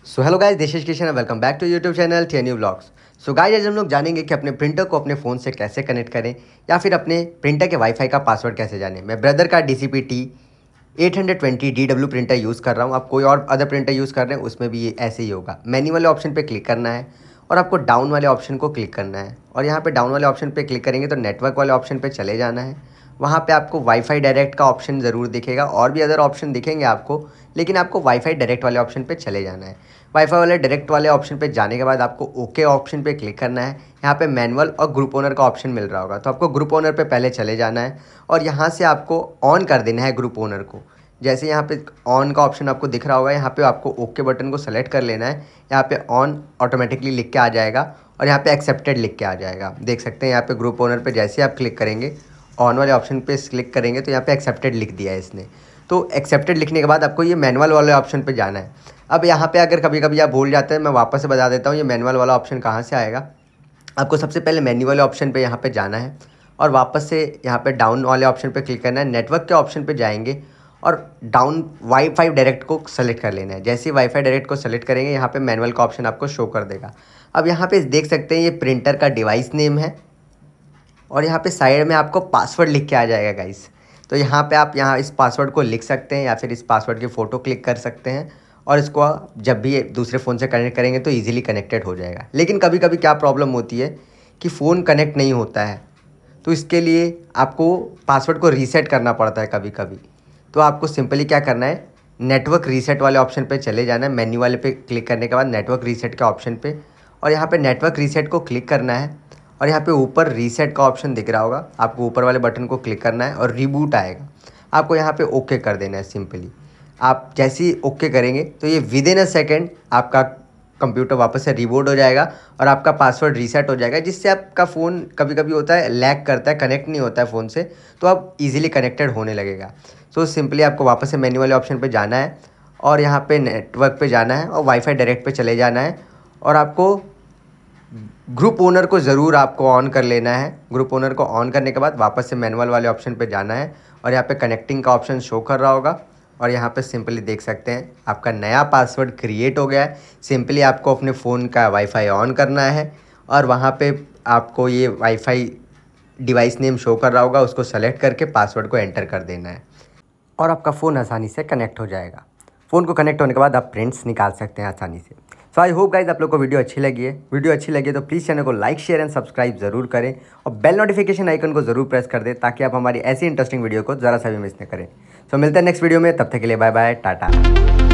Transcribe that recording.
So hello guys, this is Kishan, welcome back to YouTube channel TNU vlogs. सो गाइस, आज हम लोग जानेंगे कि अपने प्रिंटर को अपने फ़ोन से कैसे कनेक्ट करें या फिर अपने प्रिंटर के वाईफाई का पासवर्ड कैसे जानें। मैं ब्रदर का DCP-T 820 DW प्रिंटर यूज़ कर रहा हूँ। आप कोई और अदर प्रिंटर यूज़ कर रहे हैं उसमें भी ये ऐसे ही होगा। मेन्यू वाले ऑप्शन पे क्लिक करना है और आपको डाउन वाले ऑप्शन को क्लिक करना है और यहाँ पे डाउन वाले ऑप्शन पे क्लिक करेंगे तो नेटवर्क वाले ऑप्शन पे चले जाना है। वहाँ पे आपको वाईफाई डायरेक्ट का ऑप्शन ज़रूर दिखेगा और भी अदर ऑप्शन दिखेंगे आपको, लेकिन आपको वाईफाई डायरेक्ट वाले ऑप्शन पे चले जाना है। वाईफाई वाले डायरेक्ट वाले ऑप्शन पे जाने के बाद आपको ओके ऑप्शन पे क्लिक करना है। यहाँ पे मैनुअल और ग्रुप ओनर का ऑप्शन मिल रहा होगा, तो आपको ग्रुप ओनर पे पहले चले जाना है और यहाँ से आपको ऑन कर देना है ग्रुप ओनर को। जैसे यहाँ पे ऑन का ऑप्शन आपको दिख रहा होगा, यहाँ पे आपको ओके बटन को सेलेक्ट कर लेना है। यहाँ पे ऑन ऑटोमेटिकली लिख के आ जाएगा और यहाँ पे एक्सेप्टेड लिख के आ जाएगा। देख सकते हैं यहाँ पे ग्रुप ओनर पे जैसे आप क्लिक करेंगे, ऑन वाले ऑप्शन पे क्लिक करेंगे तो यहाँ पे एक्सेप्टेड लिख दिया है इसने। तो एक्सेप्टेड लिखने के बाद आपको ये मैनुअल वाले ऑप्शन पे जाना है। अब यहाँ पे अगर कभी कभी आप भूल जाते हैं, मैं वापस से बता देता हूँ ये मैनुअल वाला ऑप्शन कहाँ से आएगा। आपको सबसे पहले मैन्यू वाले ऑप्शन पे यहाँ पे जाना है और वापस से यहाँ पे डाउन वाले ऑप्शन पे क्लिक करना है। नेटवर्क के ऑप्शन पे जाएंगे और डाउन वाईफाई डायरेक्ट को सेलेक्ट कर लेना है। जैसे ही वाईफाई डायरेक्ट को सेलेक्ट करेंगे, यहाँ पे मैनुअल का ऑप्शन आपको शो कर देगा। अब यहाँ पे देख सकते हैं ये प्रिंटर का डिवाइस नेम है और यहाँ पे साइड में आपको पासवर्ड लिख के आ जाएगा गाइस। तो यहाँ पे आप इस पासवर्ड को लिख सकते हैं या फिर इस पासवर्ड की फ़ोटो क्लिक कर सकते हैं और इसको आप जब भी दूसरे फ़ोन से कनेक्ट करेंगे तो इजीली कनेक्टेड हो जाएगा। लेकिन कभी कभी क्या प्रॉब्लम होती है कि फ़ोन कनेक्ट नहीं होता है, तो इसके लिए आपको पासवर्ड को रीसेट करना पड़ता है कभी कभी। तो आपको सिंपली क्या करना है, नेटवर्क रीसेट वाले ऑप्शन पे चले जाना है। मेन्यू वाले पे क्लिक करने के बाद नेटवर्क रीसेट के ऑप्शन पे और यहाँ पे नेटवर्क रीसेट को क्लिक करना है और यहाँ पे ऊपर रीसेट का ऑप्शन दिख रहा होगा, आपको ऊपर वाले बटन को क्लिक करना है और रिबूट आएगा। आपको यहाँ पे ओके कर देना है सिंपली। आप जैसे ही ओके करेंगे तो ये विद इन अ सेकेंड आपका कंप्यूटर वापस से रिबूट हो जाएगा और आपका पासवर्ड रीसेट हो जाएगा, जिससे आपका फ़ोन कभी कभी होता है लैग करता है, कनेक्ट नहीं होता है फ़ोन से, तो आप इजीली कनेक्टेड होने लगेगा। सो सिंपली आपको वापस से मेन्यू वाले ऑप्शन पे जाना है और यहाँ पे नेटवर्क पे जाना है और वाईफाई डायरेक्ट पे चले जाना है और आपको ग्रुप ओनर को ज़रूर आपको ऑन कर लेना है। ग्रुप ओनर को ऑन करने के बाद वापस से मैनुअल वाले ऑप्शन पे जाना है और यहाँ पे कनेक्टिंग का ऑप्शन शो कर रहा होगा और यहाँ पे सिंपली देख सकते हैं आपका नया पासवर्ड क्रिएट हो गया है। सिंपली आपको अपने फ़ोन का वाईफाई ऑन करना है और वहाँ पे आपको ये वाईफाई डिवाइस नेम शो कर रहा होगा, उसको सेलेक्ट करके पासवर्ड को एंटर कर देना है और आपका फ़ोन आसानी से कनेक्ट हो जाएगा। फ़ोन को कनेक्ट होने के बाद आप प्रिंट्स निकाल सकते हैं आसानी से। सो आई होप गाइज आप लोग को वीडियो अच्छी लगी है। वीडियो अच्छी लगी तो प्लीज़ चैनल को लाइक, शेयर एंड सब्सक्राइब ज़रूर करें और बेल नोटिफिकेशन आइकन को ज़रूर प्रेस कर दें ताकि आप हमारी ऐसी इंटरेस्टिंग वीडियो को ज़रा सा भी मिस न करें। सो मिलते हैं नेक्स्ट वीडियो में, तब तक के लिए बाय बाय, टाटा।